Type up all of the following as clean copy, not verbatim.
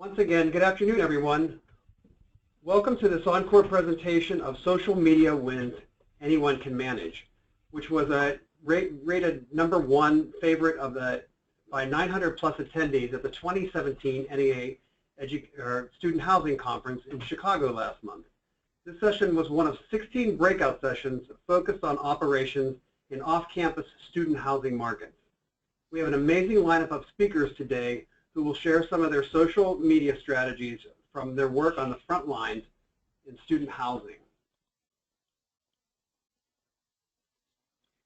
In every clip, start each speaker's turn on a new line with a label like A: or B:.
A: Once again, good afternoon, everyone. Welcome to this Encore presentation of Social Media Wins Anyone Can Manage, which was rated #1 favorite by 900 plus attendees at the 2017 NEA Student Housing Conference in Chicago last month. This session was one of 16 breakout sessions focused on operations in off-campus student housing markets. We have an amazing lineup of speakers today who will share some of their social media strategies from their work on the front lines in student housing.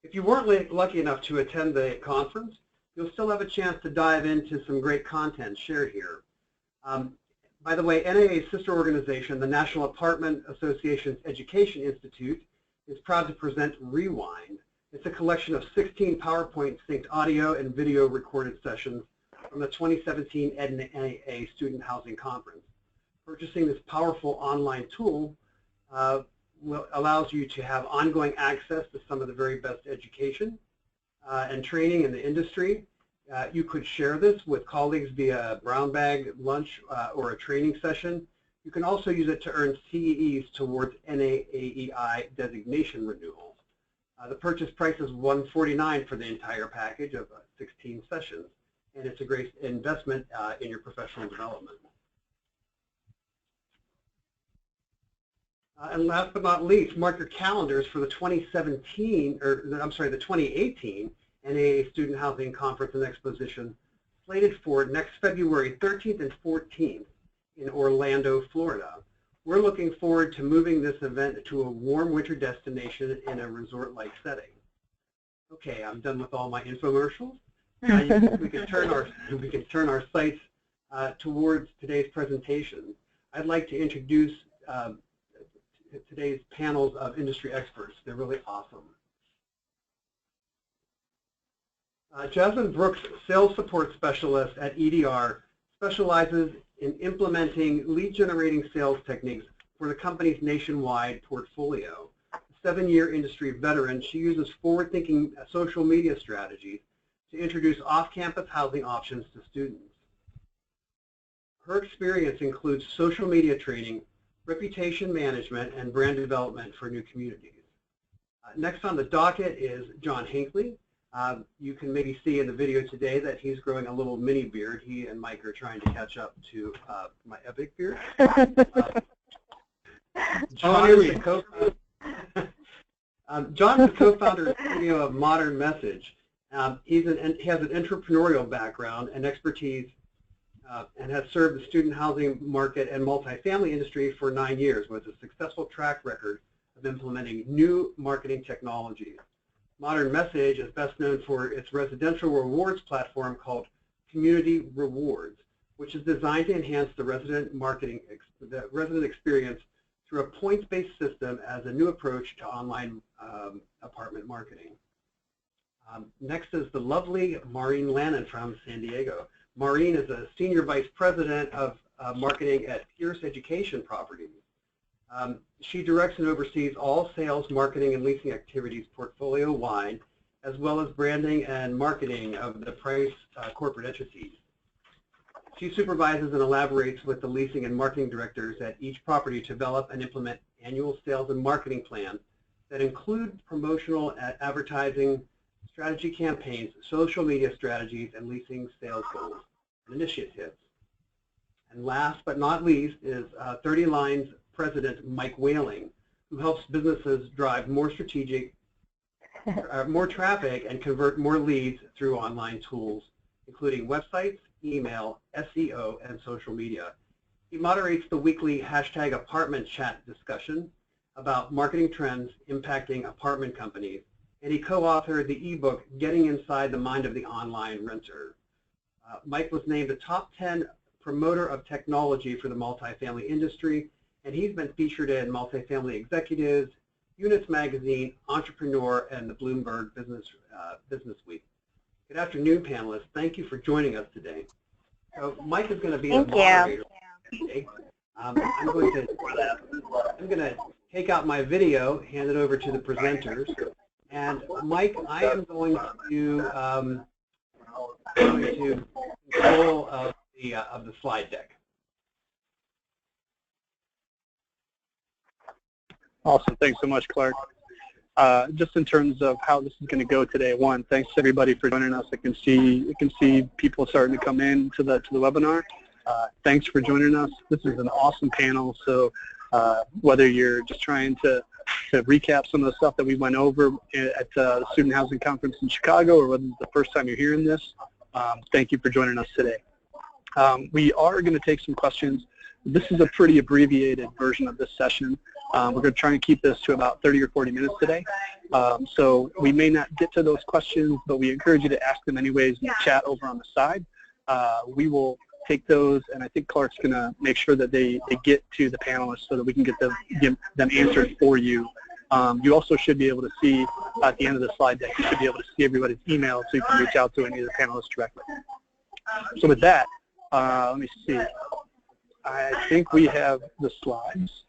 A: If you weren't lucky enough to attend the conference, you'll still have a chance to dive into some great content shared here. By the way, NAA's sister organization, the National Apartment Association's Education Institute, is proud to present Rewind. It's a collection of 16 PowerPoint synced audio and video recorded sessions from the 2017 NAA Student Housing Conference. Purchasing this powerful online tool allows you to have ongoing access to some of the very best education and training in the industry. You could share this with colleagues via brown bag lunch or a training session. You can also use it to earn CEEs towards NAAEI designation renewals. The purchase price is $149 for the entire package of 16 sessions, and it's a great investment in your professional development. And last but not least, mark your calendars for the 2018 NAA Student Housing Conference and Exposition, slated for next February 13th and 14th in Orlando, Florida. We're looking forward to moving this event to a warm winter destination in a resort-like setting. Okay, I'm done with all my infomercials. We can turn our sights towards today's presentation. I'd like to introduce today's panels of industry experts. They're really awesome. Jasmine Brooks, Sales Support Specialist at EDR, specializes in implementing lead-generating sales techniques for the company's nationwide portfolio. A 7-year industry veteran, she uses forward-thinking social media strategies to introduce off-campus housing options to students. Her experience includes social media training, reputation management, and brand development for new communities. Next on the docket is John Hinckley. You can maybe see in the video today that he's growing a little mini beard. He and Mike are trying to catch up to my epic beard. John is the co-founder and CEO of Modern Message. He has an entrepreneurial background and expertise and has served the student housing market and multifamily industry for 9 years with a successful track record of implementing new marketing technologies. Modern Message is best known for its residential rewards platform called Community Rewards, which is designed to enhance the resident experience through a points-based system as a new approach to online apartment marketing. Next is the lovely Maureen Lannon from San Diego. Maureen is a Senior Vice President of Marketing at Pierce Education Properties. She directs and oversees all sales, marketing, and leasing activities portfolio-wide, as well as branding and marketing of the Price corporate entities. She supervises and elaborates with the leasing and marketing directors at each property to develop and implement annual sales and marketing plans that include promotional advertising, strategy campaigns, social media strategies, and leasing sales goals and initiatives. And last but not least is 30 Lines President Mike Whaling, who helps businesses drive more more traffic and convert more leads through online tools, including websites, email, SEO, and social media. He moderates the weekly #apartment chat discussion about marketing trends impacting apartment companies, and he co-authored the ebook, Getting Inside the Mind of the Online Renter. Mike was named a top 10 promoter of technology for the multifamily industry, and he's been featured in Multifamily Executives, Units Magazine, Entrepreneur, and the Bloomberg Business Week. Good afternoon, panelists. Thank you for joining us today. So Mike is going to be the moderator today. I'm going to take out my video, hand it over to the presenters, and Mike, I am going to control of the slide deck.
B: Awesome. Thanks so much, Clark. Just in terms of how this is going to go today, one, thanks everybody for joining us. I can see people starting to come in to the webinar. Thanks for joining us. This is an awesome panel. So whether you're just trying to recap some of the stuff that we went over at the Student Housing Conference in Chicago, or whether it's the first time you're hearing this, thank you for joining us today. We are going to take some questions. This is a pretty abbreviated version of this session. We're going to try and keep this to about 30 or 40 minutes today. So we may not get to those questions, but we encourage you to ask them anyways in the chat over on the side. We will take those, and I think Clark's going to make sure that they get to the panelists so that we can get them answered for you. You also should be able to see at the end of the slide deck, you should be able to see everybody's email so you can reach out to any of the panelists directly. So with that, let me see. I think we have the slides.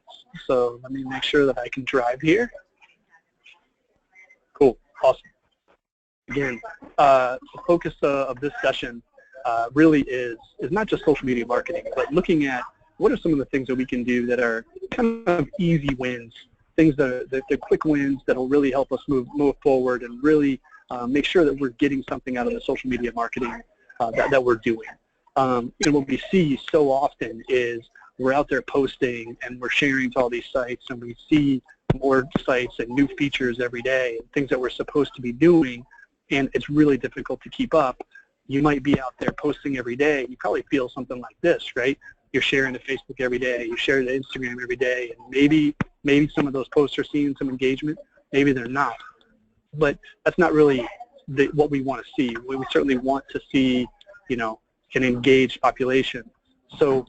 B: So let me make sure that I can drive here. Cool, awesome. Again, the focus of this session really is not just social media marketing, but looking at what are some of the things that we can do that are kind of easy wins, things that are quick wins that will really help us move forward and really make sure that we're getting something out of the social media marketing that we're doing. And what we see so often is we're out there posting and we're sharing to all these sites, and we see more sites and new features every day and things that we're supposed to be doing, and it's really difficult to keep up. You might be out there posting every day. You probably feel something like this, right? You're sharing to Facebook every day. You share to Instagram every day, and maybe some of those posts are seeing some engagement. Maybe they're not. But that's not really what we want to see. We certainly want to see, you know, an engaged population. So,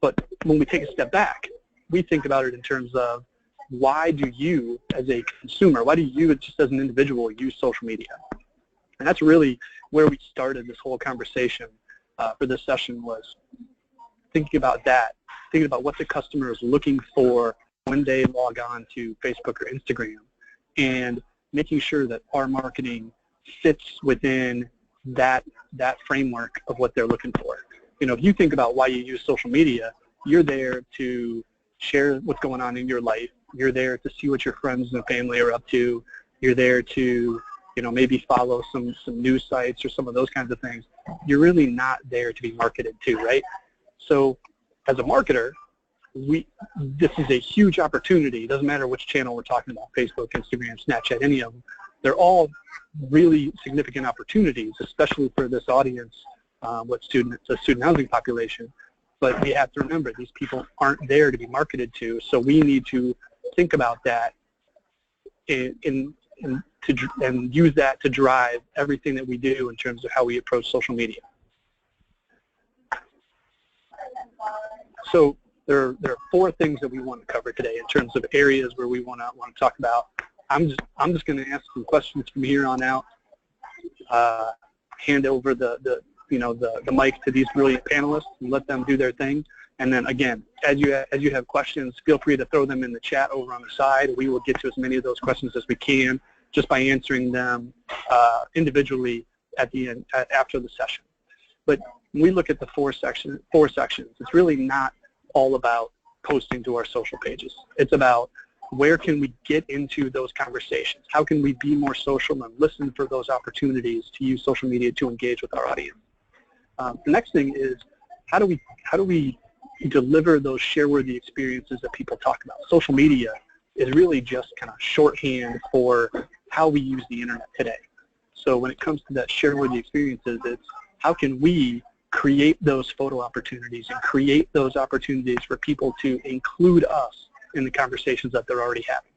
B: but when we take a step back, we think about it in terms of why do you, as a consumer, why do you, just as an individual, use social media? And that's really where we started this whole conversation for this session, was thinking about that, thinking about what the customer is looking for when they log on to Facebook or Instagram, and making sure that our marketing fits within that framework of what they're looking for. You know, if you think about why you use social media, you're there to share what's going on in your life. You're there to see what your friends and family are up to. You're there to, you know, maybe follow some news sites or some of those kinds of things. You're really not there to be marketed to, right? So as a marketer, this is a huge opportunity. It doesn't matter which channel we're talking about, Facebook, Instagram, Snapchat, any of them. They're all really significant opportunities, especially for this audience, the student housing population. But we have to remember, these people aren't there to be marketed to, so we need to think about that and use that to drive everything that we do in terms of how we approach social media. So there are 4 things that we want to cover today in terms of areas where we want to talk about. I'm just going to ask some questions from here on out. Hand over the mic to these brilliant panelists and let them do their thing. And then again, as you have questions, feel free to throw them in the chat over on the side. We will get to as many of those questions as we can, just by answering them individually at the end, after the session. But when we look at the four sections, it's really not all about posting to our social pages. It's about where can we get into those conversations? How can we be more social and listen for those opportunities to use social media to engage with our audience? The next thing is how do we deliver those share-worthy experiences that people talk about? Social media is really just kind of shorthand for how we use the internet today. So when it comes to that share-worthy experiences, it's how can we create those photo opportunities and create those opportunities for people to include us in the conversations that they're already having.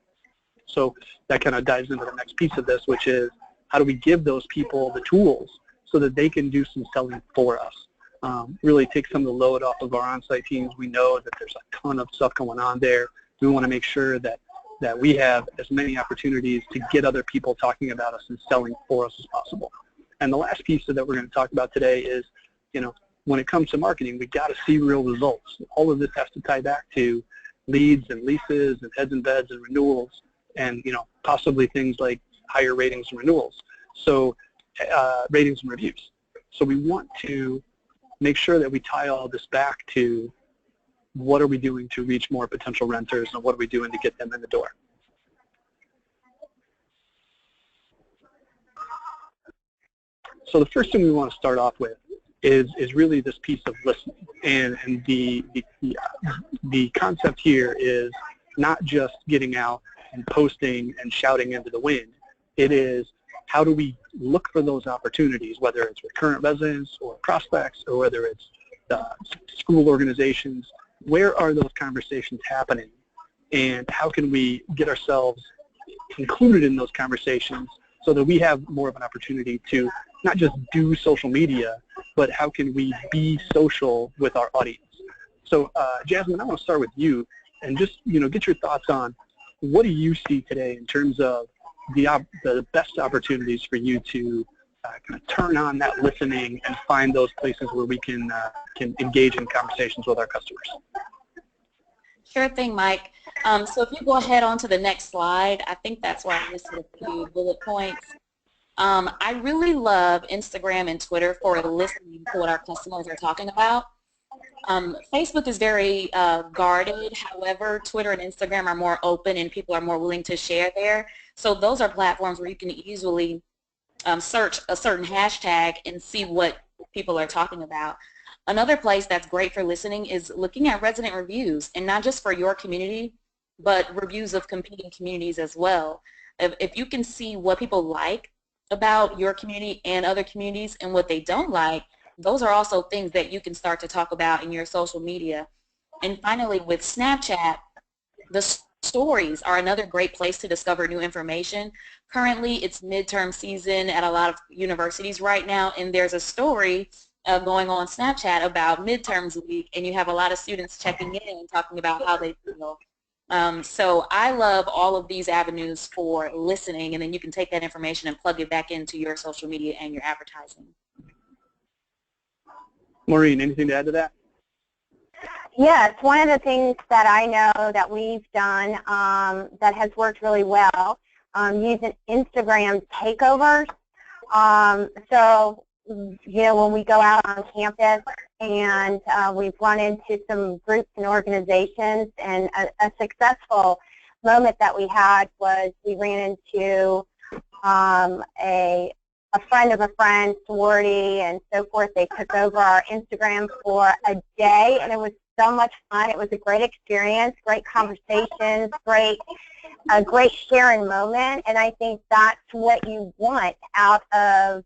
B: So that kind of dives into the next piece of this, which is how do we give those people the tools so that they can do some selling for us? Really take some of the load off of our on-site teams. We know that there's a ton of stuff going on there. We want to make sure that we have as many opportunities to get other people talking about us and selling for us as possible. And the last piece that we're going to talk about today is, you know, when it comes to marketing, we've got to see real results. All of this has to tie back to leads and leases and heads and beds and renewals, and, you know, possibly things like higher ratings and renewals. So ratings and reviews. So we want to make sure that we tie all this back to what are we doing to reach more potential renters, and what are we doing to get them in the door? So the first thing we want to start off with is really this piece of listening, and the concept here is not just getting out and posting and shouting into the wind. It is, how do we look for those opportunities, whether it's with current residents or prospects, or whether it's school organizations? Where are those conversations happening, and how can we get ourselves included in those conversations so that we have more of an opportunity to not just do social media, but how can we be social with our audience? So Jasmine, I want to start with you and just get your thoughts on, what do you see today in terms of the best opportunities for you to kind of turn on that listening and find those places where we can engage in conversations with our customers?
C: Sure thing, Mike. So if you go ahead on to the next slide, I think that's where I listed a few bullet points. I really love Instagram and Twitter for listening to what our customers are talking about. Facebook is very guarded. However, Twitter and Instagram are more open and people are more willing to share there. So those are platforms where you can easily search a certain hashtag and see what people are talking about. Another place that's great for listening is looking at resident reviews, and not just for your community, but reviews of competing communities as well. If you can see what people like about your community and other communities and what they don't like, those are also things that you can start to talk about in your social media. And finally, with Snapchat, the stories are another great place to discover new information. Currently, it's midterm season at a lot of universities right now, and there's a story going on Snapchat about midterms week, and you have a lot of students checking in and talking about how they feel. So I love all of these avenues for listening, and then you can take that information and plug it back into your social media and your advertising.
B: Maureen, anything to add to that?
D: Yes, one of the things that I know that we've done that has worked really well, using Instagram takeovers. So, when we go out on campus and we've run into some groups and organizations, and a successful moment that we had was we ran into a friend of a friend, sorority, and so forth. They took over our Instagram for a day, and it was so much fun. It was a great experience, great conversations, a great sharing moment, and I think that's what you want out of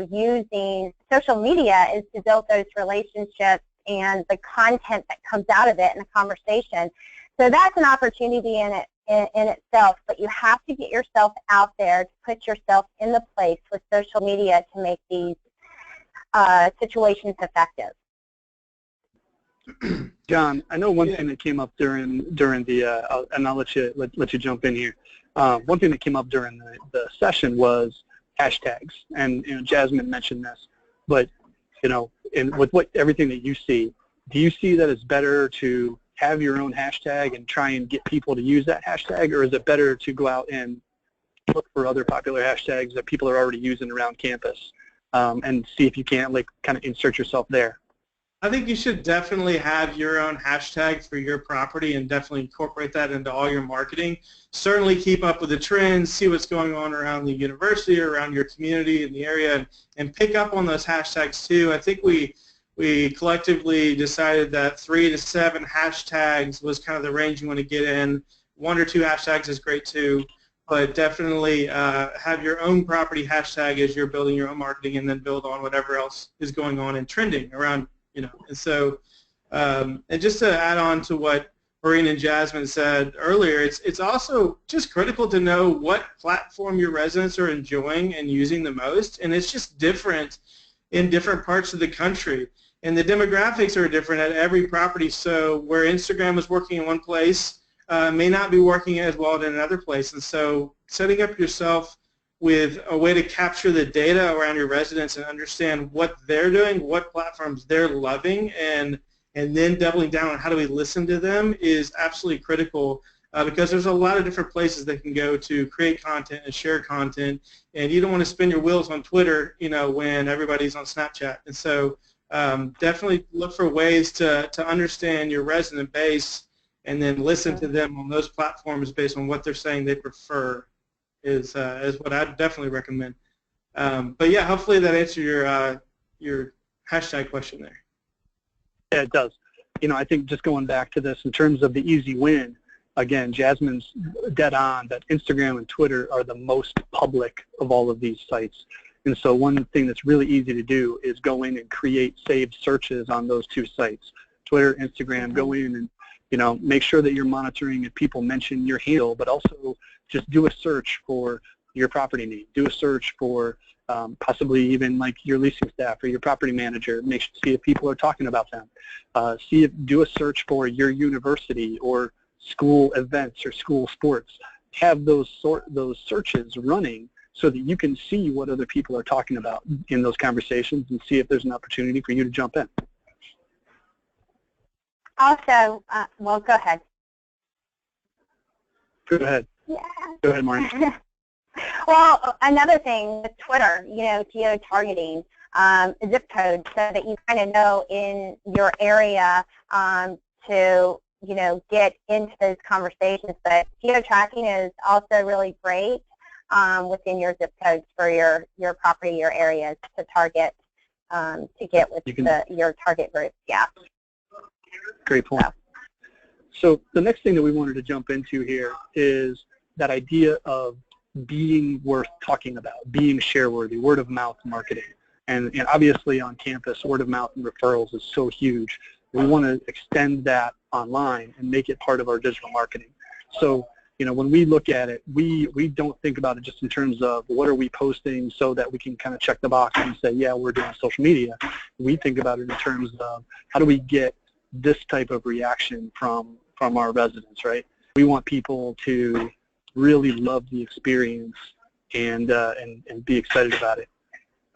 D: using social media, is to build those relationships and the content that comes out of it and the conversation. So that's an opportunity in itself, but you have to get yourself out there, to put yourself in the place with social media to make these situations effective.
B: John, I know one thing that came up during the, and I'll let you jump in here. One thing that came up during the session was hashtags, and Jasmine mentioned this, but and with everything that you see, do you see that it's better to have your own hashtag and try and get people to use that hashtag, or is it better to go out and look for other popular hashtags that people are already using around campus and see if you can't kind of insert yourself there?
E: I think you should definitely have your own hashtag for your property and definitely incorporate that into all your marketing. Certainly keep up with the trends, see what's going on around the university or around your community in the area, and pick up on those hashtags too. I think we collectively decided that 3 to 7 hashtags was kind of the range you want to get in. 1 or 2 hashtags is great too, but definitely have your own property hashtag as you're building your own marketing, and then build on whatever else is going on and trending around. And so, and just to add on to what Maureen and Jasmine said earlier, it's also just critical to know what platform your residents are enjoying and using the most, and it's just different in different parts of the country, and the demographics are different at every property. So where Instagram is working in one place may not be working as well in another place, and so setting up yourself with a way to capture the data around your residents and understand what they're doing, what platforms they're loving, and then doubling down on how do we listen to them is absolutely critical, because there's a lot of different places they can go to create content and share content, and you don't want to spin your wheels on Twitter, when everybody's on Snapchat. And so Definitely look for ways to understand your resident base and then listen to them on those platforms based on what they're saying they prefer is what I'd definitely recommend. But yeah, hopefully that answered your hashtag question there.
B: Yeah, it does. You know, I think just going back to this in terms of the easy win, again, Jasmine's dead on that Instagram and Twitter are the most public of all of these sites. And so one thing that's really easy to do is go in and create saved searches on those two sites, Twitter, Instagram. Go in and, you know, make sure that you're monitoring if people mention your handle, but also just do a search for your property name. Do a search for possibly even like your leasing staff or your property manager. See if people are talking about them. Do a search for your university or school events or school sports. Have those searches running so that you can see what other people are talking about in those conversations and see if there's an opportunity for you to jump in.
D: Also, well, go ahead.
B: Go ahead.
D: Yeah.
B: Go ahead, Maureen.
D: Well, another thing with Twitter, you know, geo-targeting, zip code, so that you kind of know in your area to, you know, get into those conversations. But geo-tracking is also really great within your zip codes for your property, your areas to target, to get with your target group. Yeah.
B: Great point. So the next thing that we wanted to jump into here is that idea of being worth talking about, being share-worthy, word-of-mouth marketing. And obviously on campus, word-of-mouth and referrals is so huge. We want to extend that online and make it part of our digital marketing. So, you know, when we look at it, we don't think about it just in terms of what are we posting so that we can kind of check the box and say, yeah, we're doing social media. We think about it in terms of how do we get this type of reaction from our residents, right? We want people to really love the experience and be excited about it.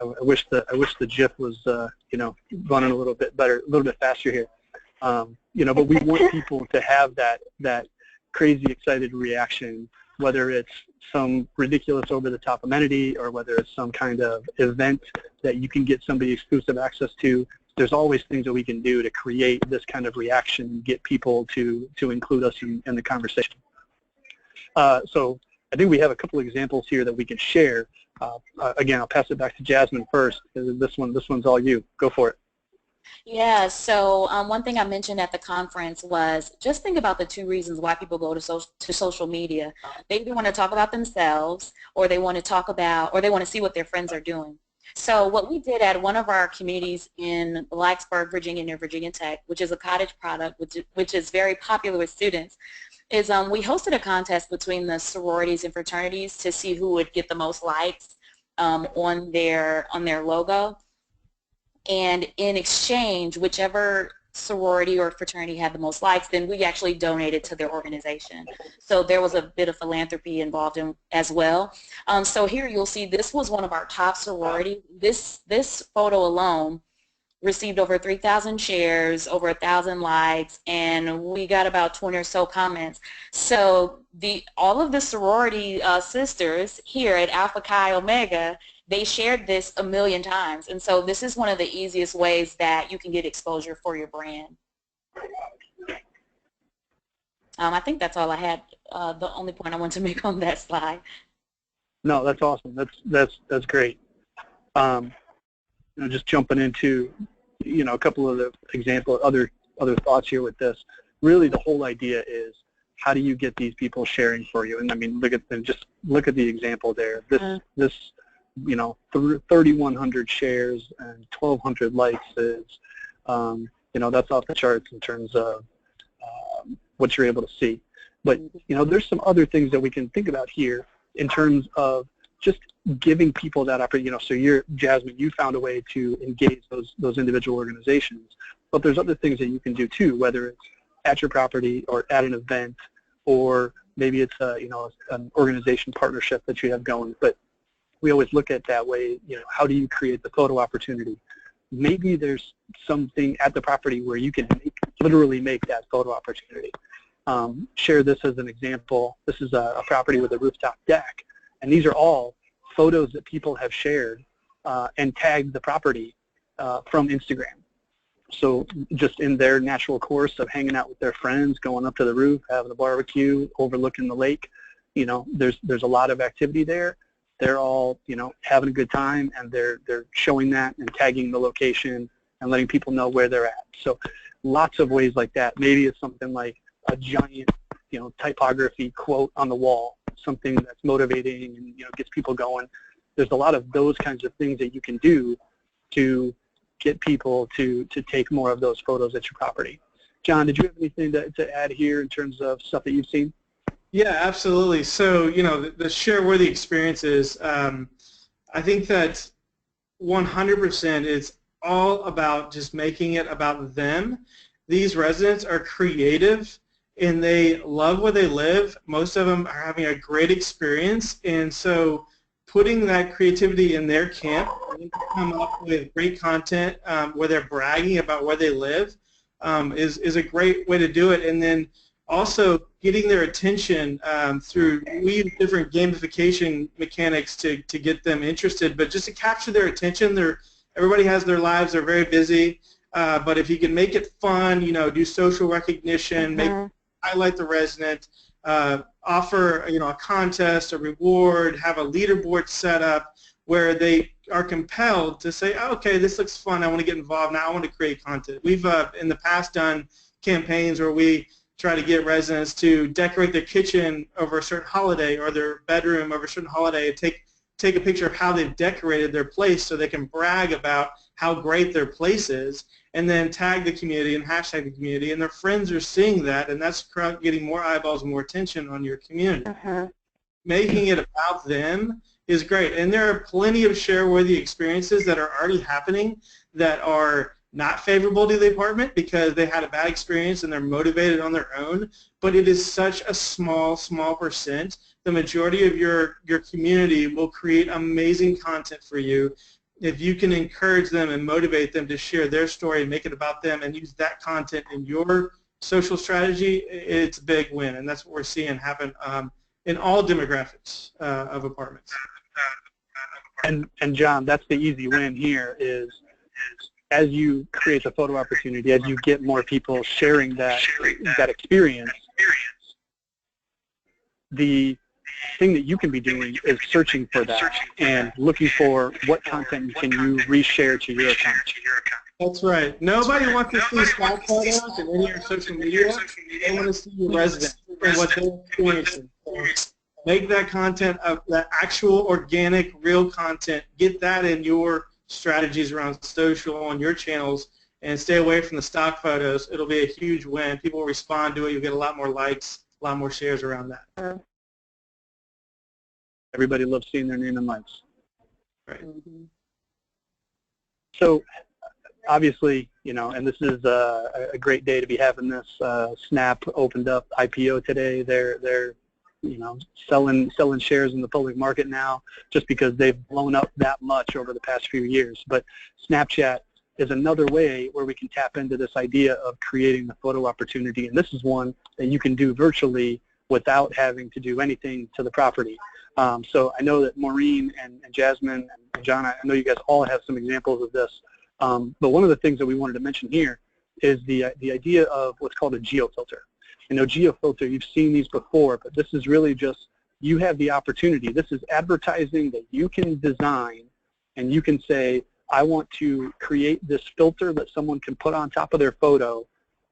B: I wish the GIF was you know, running a little bit better, a little bit faster here. You know, but we want people to have that crazy excited reaction, whether it's some ridiculous over-the-top amenity or whether it's some kind of event that you can get somebody exclusive access to. There's always things that we can do to create this kind of reaction and get people to include us in the conversation. So I think we have a couple of examples here that we can share. Again, I'll pass it back to Jasmine first. This one's all you. Go for it.
C: Yeah, so one thing I mentioned at the conference was just think about the two reasons why people go to social media. They either want to talk about themselves, or they want to talk about, or they want to see what their friends are doing. So what we did at one of our communities in Blacksburg, Virginia, near Virginia Tech, which is a cottage product, which is very popular with students, is we hosted a contest between the sororities and fraternities to see who would get the most likes on their logo. And in exchange, whichever sorority or fraternity had the most likes, then we actually donated to their organization. So there was a bit of philanthropy involved in as well. So here you'll see this was one of our top sororities. This photo alone received over 3,000 shares, over 1,000 likes, and we got about 20 or so comments. So all of the sorority sisters here at Alpha Chi Omega, they shared this 1 million times. And so this is one of the easiest ways that you can get exposure for your brand. I think that's all I had, the only point I want to make on that slide.
B: No, that's awesome. That's great. You know, just jumping into, you know, a couple of the other thoughts here with this. Really, the whole idea is how do you get these people sharing for you? And I mean, just look at the example there. This you know, 3,100 shares and 1,200 likes is, you know, that's off the charts in terms of what you're able to see. But, you know, there's some other things that we can think about here in terms of just giving people that opportunity. You know, so Jasmine, you found a way to engage those individual organizations. But there's other things that you can do too, whether it's at your property or at an event, or maybe it's you know, an organization partnership that you have going. But we always look at that way, you know, how do you create the photo opportunity? Maybe there's something at the property where you can literally make that photo opportunity. Share this as an example. This is a property with a rooftop deck, and these are all photos that people have shared and tagged the property. from Instagram. So just in their natural course of hanging out with their friends, going up to the roof, having a barbecue, overlooking the lake, there's a lot of activity there. They're all, having a good time, and they're showing that and tagging the location and letting people know where they're at. So lots of ways like that. Maybe it's something like a giant, typography quote on the wall, something that's motivating and, gets people going. There's a lot of those kinds of things that you can do to get people to take more of those photos at your property. John, did you have anything to add here in terms of stuff that you've seen?
E: Yeah, absolutely. So, the share-worthy experiences, I think that 100% is all about just making it about them. These residents are creative, and they love where they live. Most of them are having a great experience, and so putting that creativity in their camp and come up with great content where they're bragging about where they live is a great way to do it. And then also getting their attention through, we use different gamification mechanics to get them interested, but just to capture their attention. Everybody has their lives, they're very busy, but if you can make it fun, do social recognition, highlight the resident, offer a contest, a reward, have a leaderboard set up where they are compelled to say, oh, okay, this looks fun, I want to get involved now, I want to create content. We've in the past done campaigns where we try to get residents to decorate their kitchen over a certain holiday or their bedroom over a certain holiday, and take a picture of how they've decorated their place so they can brag about how great their place is, and then tag the community and hashtag the community, and their friends are seeing that, and that's getting more eyeballs and more attention on your community. Making it about them is great, and there are plenty of share-worthy experiences that are already happening that are not favorable to the apartment because they had a bad experience and they're motivated on their own, but it is such a small percent. The majority of your community will create amazing content for you if you can encourage them and motivate them to share their story and make it about them and use that content in your social strategy. It's a big win, and that's what we're seeing happen in all demographics of apartments.
B: And John, that's the easy win here is as you create the photo opportunity, as you get more people sharing that experience, the thing that you can be doing is searching for that and looking for what content can you reshare to your account.
E: That's right. Nobody wants to see stock photos in any of your social media. They want to see your residents and what they're experiencing. So make that content of that actual, organic, real content. Get that in your strategies around social on your channels, and stay away from the stock photos. It'll be a huge win. People will respond to it. You'll get a lot more likes, a lot more shares around that.
B: Everybody loves seeing their name and likes.
E: Right.
B: So obviously, and this is a great day to be having this. Snap opened up IPO today. They're selling shares in the public market now just because they've blown up that much over the past few years. But Snapchat is another way where we can tap into this idea of creating the photo opportunity, and this is one that you can do virtually without having to do anything to the property. So I know that Maureen and Jasmine and John, I know you guys all have some examples of this, but one of the things that we wanted to mention here is the idea of what's called a geofilter. GeoFilter, you've seen these before, but this is really just, you have the opportunity. This is advertising that you can design, and you can say, I want to create this filter that someone can put on top of their photo,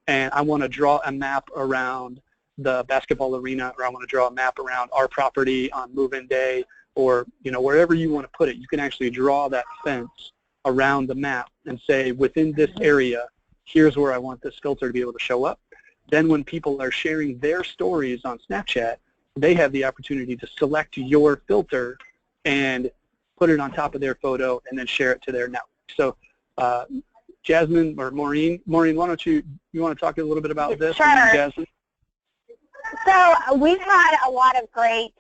B: and I want to draw a map around the basketball arena, or I want to draw a map around our property on move-in day, or wherever you want to put it. You can actually draw that fence around the map and say, within this area, here's where I want this filter to be able to show up. Then when people are sharing their stories on Snapchat, they have the opportunity to select your filter and put it on top of their photo and then share it to their network. So Jasmine or Maureen, why don't you want to talk a little bit about this?
D: Sure.
B: Jasmine?
D: So we've had a lot of great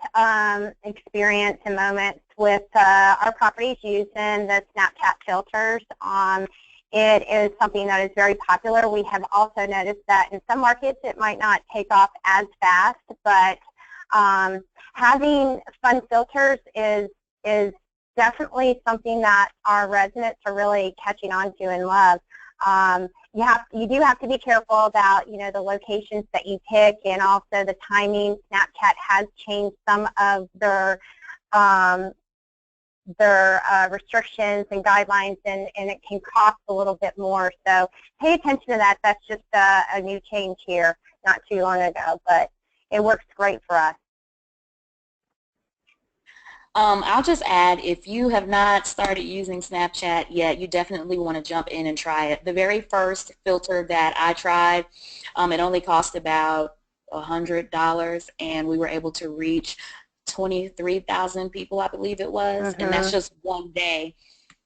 D: experience and moments with our properties using the Snapchat filters. It is something that is very popular. We have also noticed that in some markets it might not take off as fast, but having fun filters is definitely something that our residents are really catching on to and love. You do have to be careful about, the locations that you pick and also the timing. Snapchat has changed some of their restrictions and guidelines, and it can cost a little bit more. So pay attention to that. That's just a new change here, not too long ago, but it works great for us.
C: I'll just add, if you have not started using Snapchat yet, you definitely want to jump in and try it. The very first filter that I tried, it only cost about $100, and we were able to reach 23,000 people, I believe it was, and that's just one day.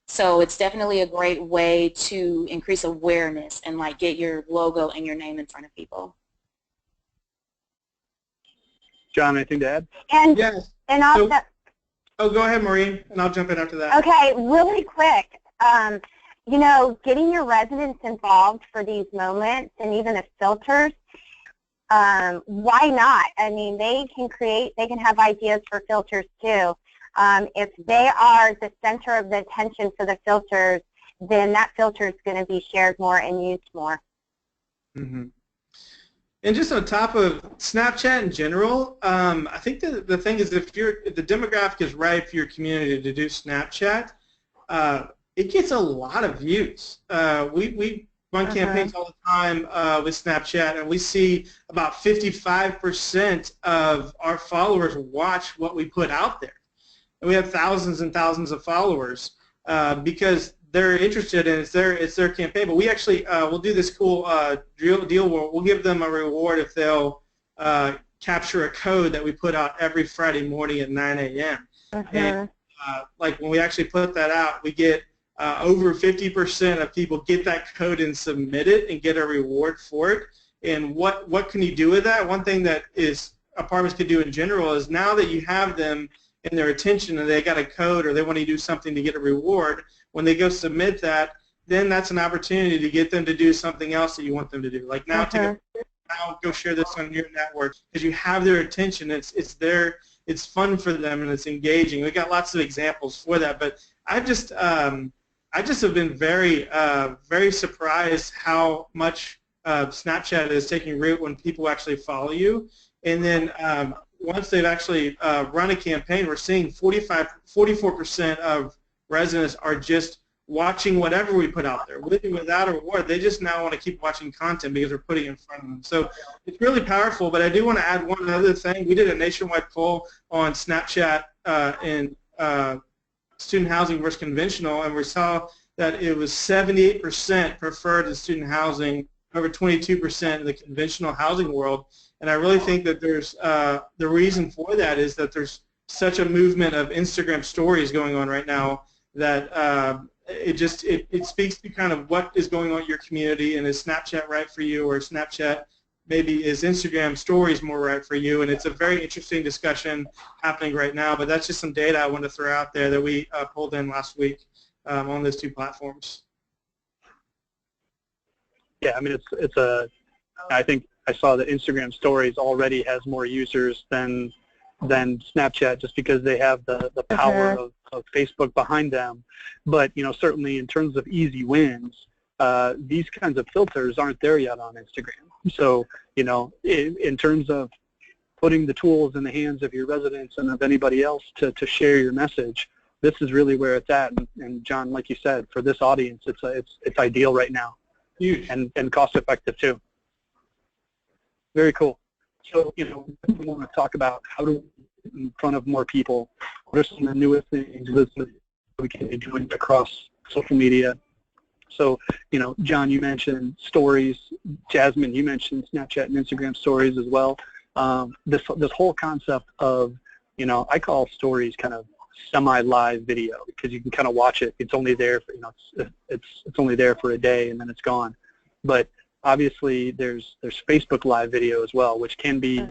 C: So it's definitely a great way to increase awareness and like get your logo and your name in front of people.
B: John, anything to add?
D: And
E: Yes.
D: And also.
E: Oh, go ahead, Maureen, and I'll jump in after that.
D: Okay, really quick. Getting your residents involved for these moments and even the filters, why not? I mean, they can have ideas for filters too. If they are the center of the attention for the filters, then that filter is going to be shared more and used more.
E: Mm-hmm. And just on top of Snapchat in general, I think the thing is if the demographic is right for your community to do Snapchat, it gets a lot of views. We run campaigns all the time with Snapchat, and we see about 55% of our followers watch what we put out there. And we have thousands and thousands of followers because they're interested in it's their campaign. But we actually we'll do this cool deal where we'll give them a reward if they'll capture a code that we put out every Friday morning at 9 a.m. And like when we actually put that out, we get over 50% of people get that code and submit it and get a reward for it. And what can you do with that? One thing that apartments could do in general is now that you have them in their attention and they got a code or they want to do something to get a reward, when they go submit that, then that's an opportunity to get them to do something else that you want them to do. Like now, go share this on your network because you have their attention. It's fun for them and it's engaging. We got lots of examples for that, but I just have been very very surprised how much Snapchat is taking root when people actually follow you, and then once they've actually run a campaign, we're seeing 44% of residents are just watching whatever we put out there, with or without a reward. They just now want to keep watching content because we're putting it in front of them. So it's really powerful, but I do want to add one other thing. We did a nationwide poll on Snapchat and student housing versus conventional, and we saw that it was 78% preferred the student housing over 22% in the conventional housing world. And I really think that there's the reason for that is that there's such a movement of Instagram stories going on right now that it speaks to kind of what is going on in your community, and is Snapchat right for you, or Snapchat maybe is Instagram stories more right for you, and it's a very interesting discussion happening right now, but that's just some data I want to throw out there that we pulled in last week on those two platforms.
B: Yeah, I mean, I think I saw that Instagram stories already has more users than Snapchat just because they have the power of Facebook behind them. But, certainly in terms of easy wins, these kinds of filters aren't there yet on Instagram. So, in terms of putting the tools in the hands of your residents and of anybody else to share your message, this is really where it's at. And John, like you said, for this audience, it's ideal right now.
E: Huge.
B: And cost effective too. Very cool. So, we want to talk about how to get in front of more people. What are some of the newest things that we can be doing across social media? So, John, you mentioned stories. Jasmine, you mentioned Snapchat and Instagram stories as well. This whole concept of, I call stories kind of semi-live video because you can kind of watch it. It's only there for, it's only there for a day and then it's gone. But obviously, there's Facebook Live video as well, which can be,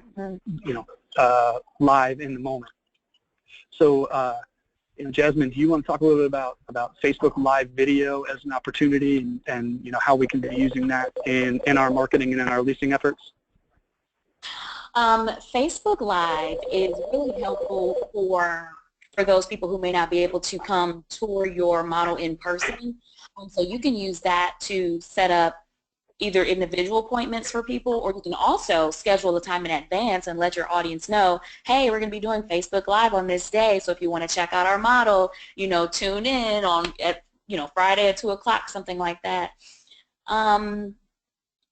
B: live in the moment. So, Jasmine, do you want to talk a little bit about Facebook Live video as an opportunity and how we can be using that in our marketing and in our leasing efforts?
C: Facebook Live is really helpful for for those people who may not be able to come tour your model in person. So you can use that to set up either individual appointments for people, or you can also schedule the time in advance and let your audience know, hey, we're going to be doing Facebook Live on this day, so if you want to check out our model, you know, tune in on at, you know, Friday at 2 o'clock, something like that.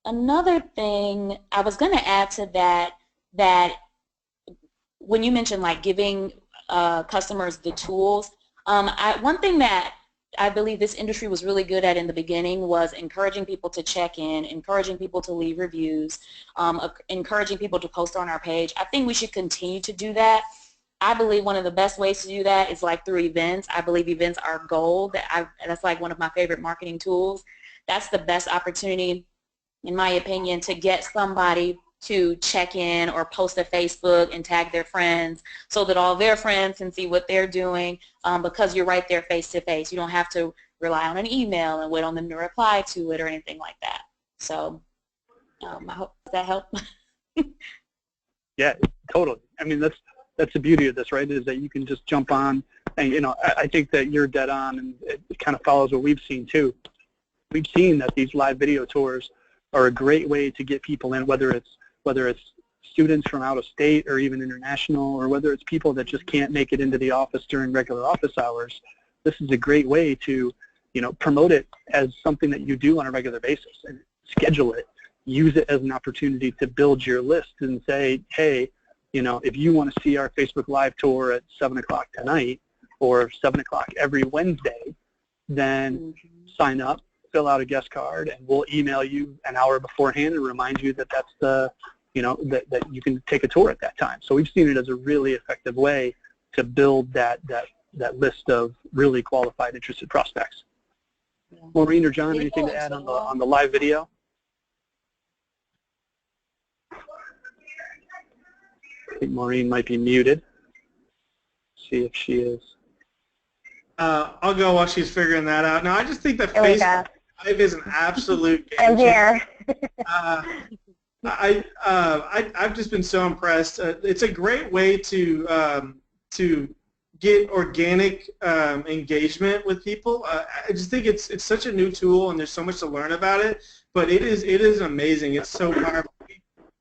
C: Another thing I was going to add to that, that when you mentioned like giving customers the tools, one thing that I believe this industry was really good at in the beginning was encouraging people to check in, encouraging people to leave reviews, encouraging people to post on our page. I think we should continue to do that. I believe one of the best ways to do that is like through events. I believe events are gold. That's like one of my favorite marketing tools. That's the best opportunity, in my opinion, to get somebody to check in or post to Facebook and tag their friends so that all their friends can see what they're doing, because you're right there face to face. You don't have to rely on an email and wait on them to reply to it or anything like that. So I hope that helped.
B: Yeah, totally. I mean, that's the beauty of this, right, is that you can just jump on, and, you know, I think that you're dead on, and it kind of follows what we've seen too. We've seen that these live video tours are a great way to get people in, whether it's students from out of state or even international, or whether it's people that just can't make it into the office during regular office hours. This is a great way to, you know, promote it as something that you do on a regular basis and schedule it. Use it as an opportunity to build your list and say, hey, you know, if you want to see our Facebook Live tour at 7 o'clock tonight or 7 o'clock every Wednesday, then sign up, fill out a guest card, and we'll email you an hour beforehand and remind you that that's the, you know, that you can take a tour at that time. So we've seen it as a really effective way to build that list of really qualified, interested prospects. Yeah. Maureen or John, anything to add on the live video? I think Maureen might be muted. See if she is.
E: I'll go while she's figuring that out. Now, I just think that Facebook Live is an absolute game changer. I've just been so impressed. It's a great way to get organic engagement with people. I just think it's such a new tool, and there's so much to learn about it. But it is amazing. It's so powerful.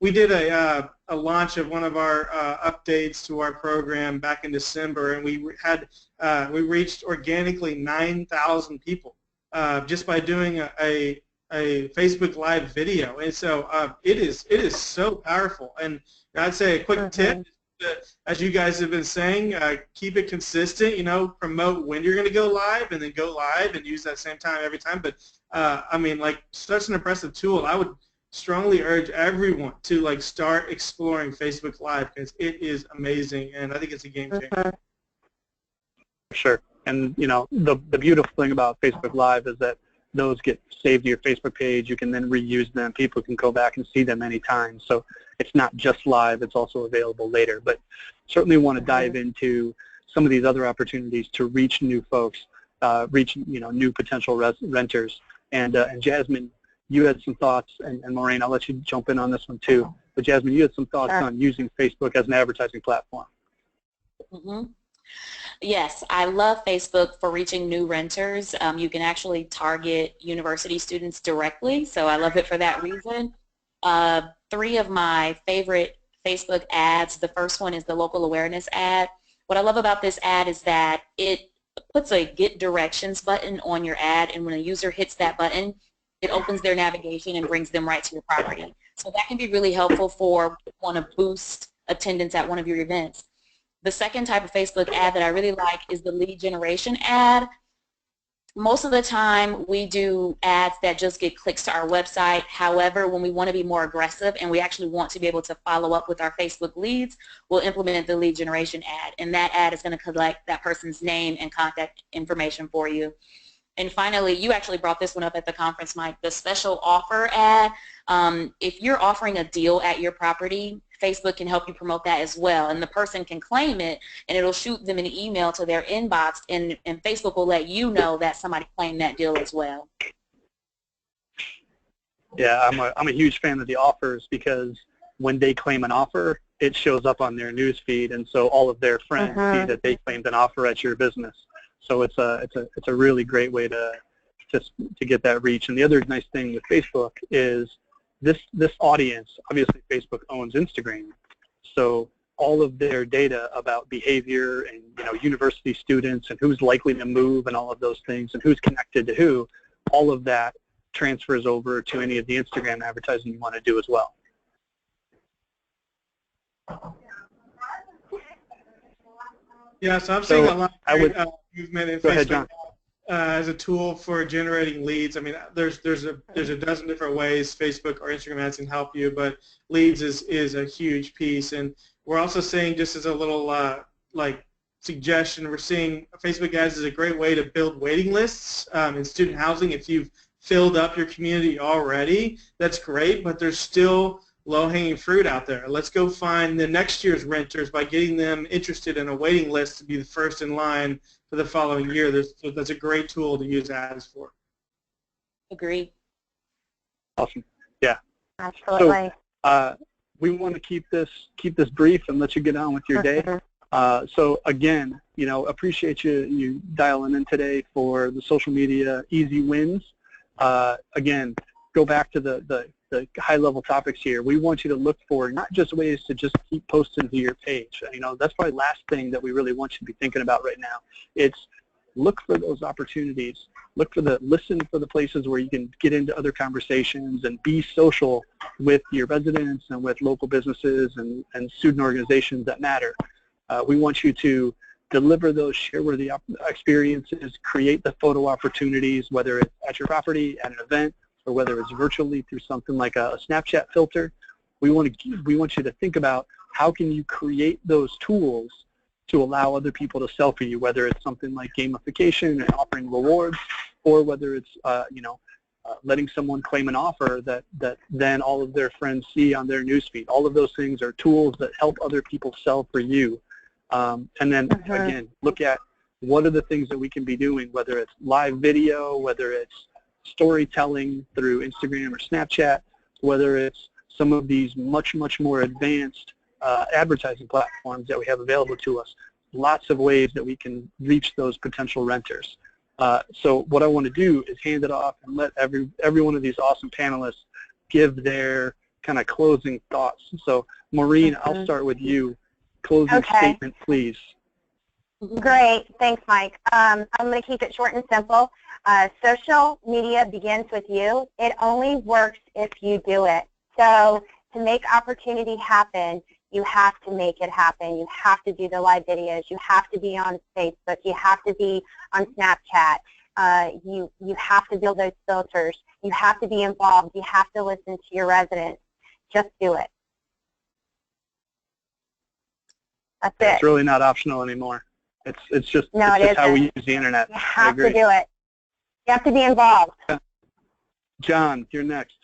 E: We did a launch of one of our updates to our program back in December, and we reached organically 9,000 people just by doing a Facebook Live video, and so it is so powerful. And I'd say a quick tip, as you guys have been saying, keep it consistent. You know, promote when you're going to go live, and then go live and use that same time every time. But I mean, like, such an impressive tool. I would strongly urge everyone to like start exploring Facebook Live, because it is amazing, and I think it's a game changer.
B: Sure. And you know, the beautiful thing about Facebook Live is that those get saved to your Facebook page. You can then reuse them. People can go back and see them anytime. So it's not just live, it's also available later. But certainly want to dive into some of these other opportunities to reach new folks, reach, you know, new potential renters. And Jasmine, you had some thoughts, and Maureen, I'll let you jump in on this one too. But Jasmine, you had some thoughts on using Facebook as an advertising platform.
C: Yes, I love Facebook for reaching new renters. You can actually target university students directly, so I love it for that reason. 3 of my favorite Facebook ads. The first one is the local awareness ad. What I love about this ad is that it puts a get directions button on your ad, and when a user hits that button, it opens their navigation and brings them right to your property. So that can be really helpful for if you want to boost attendance at one of your events. The second type of Facebook ad that I really like is the lead generation ad. Most of the time we do ads that just get clicks to our website. However, when we want to be more aggressive and we actually want to be able to follow up with our Facebook leads, we'll implement the lead generation ad. And that ad is going to collect that person's name and contact information for you. And finally, you actually brought this one up at the conference, Mike, the special offer ad. If you're offering a deal at your property, Facebook can help you promote that as well, and the person can claim it, and it'll shoot them an email to their inbox, and Facebook will let you know that somebody claimed that deal as well.
B: Yeah, I'm a huge fan of the offers, because when they claim an offer, it shows up on their news feed, and so all of their friends see that they claimed an offer at your business. So it's a really great way to get that reach. And the other nice thing with Facebook is this audience, obviously Facebook owns Instagram, so all of their data about behavior and university students and who's likely to move and all of those things and who's connected to who, all of that transfers over to any of the Instagram advertising you want to do as well.
E: Yeah, so I'm seeing a lot of movement in Facebook
B: John.
E: As a tool for generating leads. I mean, there's a dozen different ways Facebook or Instagram ads can help you, but leads is a huge piece. And we're also seeing, just as a little like suggestion, we're seeing Facebook ads is a great way to build waiting lists in student housing. If you've filled up your community already, that's great, but there's still low-hanging fruit out there. Let's go find the next year's renters by getting them interested in a waiting list to be the first in line for the following year. That's a great tool to use ads for.
C: Agree.
B: Awesome. Yeah.
D: Absolutely.
B: So we want to keep this brief and let you get on with your day. So again, appreciate you dialing in today for the social media easy wins. Again, go back to the high-level topics here. We want you to look for not just ways to just keep posting to your page. That's probably the last thing that we really want you to be thinking about right now. It's look for those opportunities. Listen for the places where you can get into other conversations and be social with your residents and with local businesses and student organizations that matter. We want you to deliver those share-worthy experiences, create the photo opportunities, whether it's at your property, at an event, or whether it's virtually through something like a Snapchat filter. We want you to think about how can you create those tools to allow other people to sell for you, whether it's something like gamification and offering rewards, or whether it's letting someone claim an offer that then all of their friends see on their newsfeed. All of those things are tools that help other people sell for you. And then, again, look at what are the things that we can be doing, whether it's live video, whether it's storytelling through Instagram or Snapchat, whether it's some of these much more advanced advertising platforms that we have available to us. Lots of ways that we can reach those potential renters. So what I want to do is hand it off and let every one of these awesome panelists give their kind of closing thoughts. So Maureen, I'll start with you. Closing statement, please.
D: Great. Thanks, Mike. I'm going to keep it short and simple. Social media begins with you. It only works if you do it. So to make opportunity happen, you have to make it happen. You have to do the live videos. You have to be on Facebook. You have to be on Snapchat. You have to build those filters. You have to be involved. You have to listen to your residents. Just do it. That's it.
B: It's really not optional anymore. It's just how we use the internet.
D: You have to do it. You have to be involved.
B: John, you're next.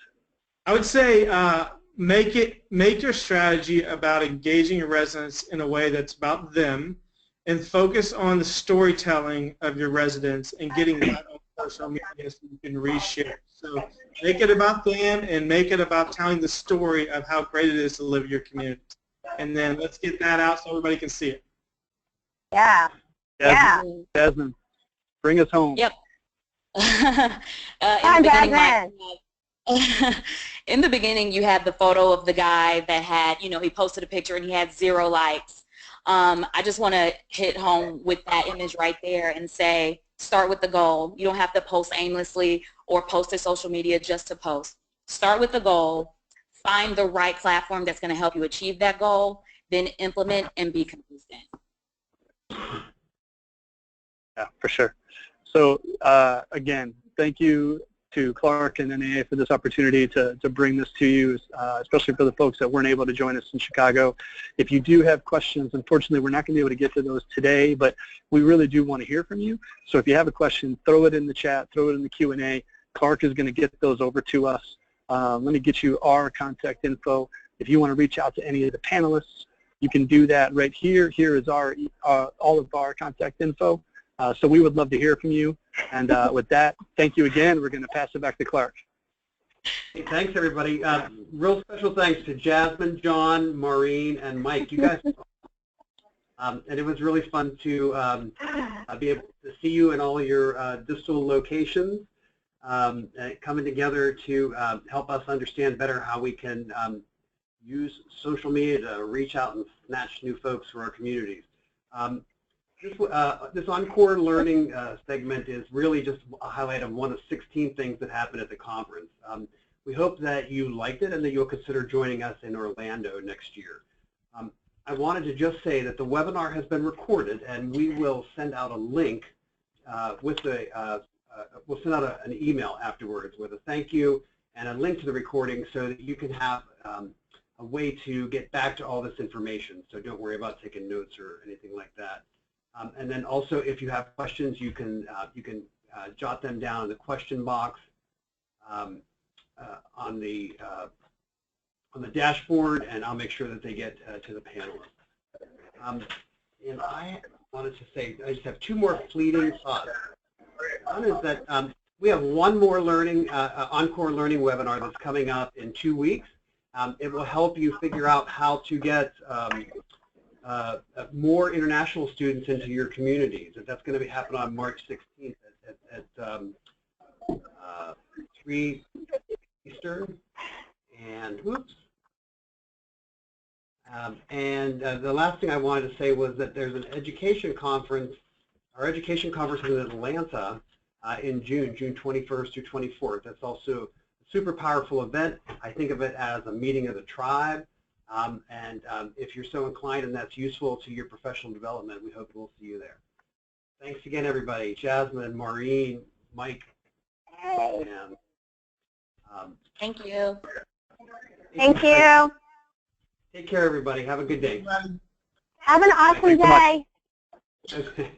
E: I would say make your strategy about engaging your residents in a way that's about them, and focus on the storytelling of your residents and getting that on social media so you can reshare. So make it about them and make it about telling the story of how great it is to live in your community. And then let's get that out so everybody can see it.
D: Yeah.
B: Jasmine, bring us home.
C: Yep. In the beginning, you had the photo of the guy that had, he posted a picture and he had 0 likes. I just want to hit home with that image right there and say, start with the goal. You don't have to post aimlessly or post to social media just to post. Start with the goal. Find the right platform that's going to help you achieve that goal, then implement and be consistent.
B: Yeah, for sure. So again, thank you to Clark and NAA for this opportunity to bring this to you, especially for the folks that weren't able to join us in Chicago. If you do have questions, unfortunately we're not going to be able to get to those today, but we really do want to hear from you. So if you have a question, throw it in the chat, throw it in the Q&A. Clark is going to get those over to us. Let me get you our contact info. If you want to reach out to any of the panelists, you can do that right here. Here is all of our contact info. So we would love to hear from you. And with that, thank you again. We're going to pass it back to Clark.
A: Hey, thanks, everybody. Real special thanks to Jasmine, John, Maureen, and Mike. You guys, and it was really fun to be able to see you in all your distal locations, coming together to help us understand better how we can use social media to reach out and snatch new folks for our communities. This Encore Learning segment is really just a highlight of one of 16 things that happened at the conference. We hope that you liked it and that you'll consider joining us in Orlando next year. I wanted to just say that the webinar has been recorded, and we will send out a link we'll send out an email afterwards with a thank you and a link to the recording so that you can have a way to get back to all this information. So don't worry about taking notes or anything like that. And then also, if you have questions, you can jot them down in the question box on the dashboard, and I'll make sure that they get to the panelists. And I wanted to say, I just have two more fleeting thoughts. One is that we have one more Encore Learning webinar that's coming up in 2 weeks. It will help you figure out how to get more international students into your communities. That's going to be happening on March 16th at 3 Eastern. And whoops. The last thing I wanted to say was that there's an education conference. Our education conference is in Atlanta in June 21st through 24th. That's also a super powerful event. I think of it as a meeting of the tribe. If you're so inclined and that's useful to your professional development, we hope we'll see you there. Thanks again, everybody. Jasmine, Maureen, Mike. And,
C: Thank you.
D: Thank you.
A: Take care, everybody. Have a good day.
D: Have an awesome day.
A: Okay.